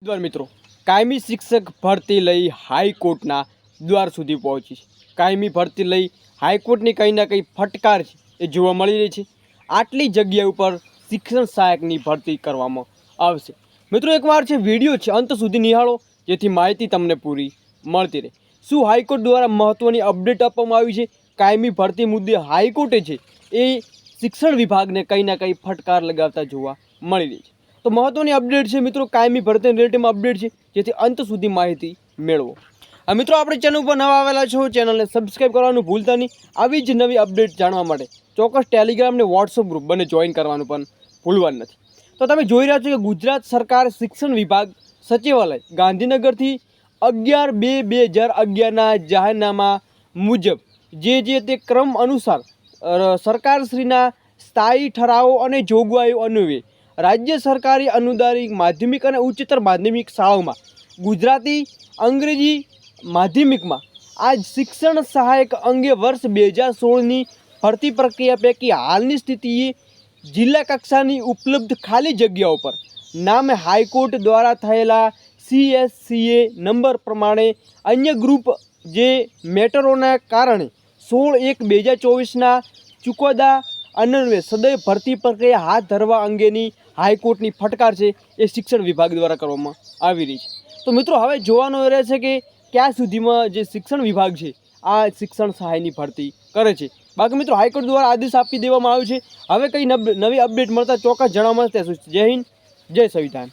દ્વાર મિત્રો કાયમી શિક્ષક ભરતી લઈ હાઈકોર્ટના દ્વાર સુધી પહોંચી છે। કાયમી ભરતી લઈ હાઈકોર્ટની કંઈ ના કંઈ ફટકાર છે એ જોવા મળી રહી છે। આટલી જગ્યા ઉપર શિક્ષણ સહાયકની ભરતી કરવામાં આવશે। મિત્રો એકવાર છે વિડીયો છે અંત સુધી નિહાળો જેથી માહિતી તમને પૂરી મળતી રહે। શું હાઈકોર્ટ દ્વારા મહત્ત્વની અપડેટ આપવામાં આવી છે? કાયમી ભરતી મુદ્દે હાઈકોર્ટે છે એ શિક્ષણ વિભાગને કંઈ ના કંઈ ફટકાર લગાવતા જોવા મળી રહી છે। તો મહત્વની અપડેટ છે મિત્રો, કાયમી ભરતી રિલેટેડ અપડેટ છે જેથી અંત સુધી માહિતી મેળવો। આ મિત્રો આપણે ચેનલ ઉપર નવા આવેલા છો, ચેનલને સબસ્ક્રાઈબ કરવાનું ભૂલતા નહીં। આવી જ નવી અપડેટ જાણવા માટે ચોક્કસ ટેલિગ્રામ ને વોટ્સઅપ ગ્રુપ બંને જોઈન કરવાનું પણ ભૂલવાનું નથી। તો તમે જોઈ રહ્યા છો કે ગુજરાત સરકાર શિક્ષણ વિભાગ સચિવાલય ગાંધીનગરથી 11/2/2011ના જાહેરનામા મુજબ જે તે ક્રમ અનુસાર સરકારશ્રીના સ્થાયી ઠરાવો અને જોગવાઈઓ અન્વયે રાજ્ય સરકારી અનુદાનિત માધ્યમિક અને ઉચ્ચતર માધ્યમિક શાળાઓમાં ગુજરાતી અંગ્રેજી માધ્યમિકમાં આ શિક્ષણ સહાયક અંગે વર્ષ 2016ની ભરતી પ્રક્રિયા પૈકી હાલની સ્થિતિએ જિલ્લા કક્ષાની ઉપલબ્ધ ખાલી જગ્યાઓ પર નામે હાઈકોર્ટ દ્વારા થયેલા CSCA નંબર પ્રમાણે અન્ય ગ્રુપ જે મેટરોના કારણે 16/1/2024ના ચુકાદા અન્વયે સદૈવ ભરતી પ્રક્રિયા હાથ ધરવા અંગેની હાઈકોર્ટની ફટકાર છે એ શિક્ષણ વિભાગ દ્વારા કરવામાં આવી રહી છે। તો મિત્રો હવે જોવાનું એ રહેશે કે ક્યાં સુધીમાં જે શિક્ષણ વિભાગ છે આ શિક્ષણ સહાયની ભરતી કરે છે। બાકી મિત્રો હાઈકોર્ટ દ્વારા આદેશ આપી દેવામાં આવ્યો છે। હવે કંઈ નવી અપડેટ મળતા ચોક્કસ જણાવવામાં આવશે। જય હિન્દ, જય સંવિધાન।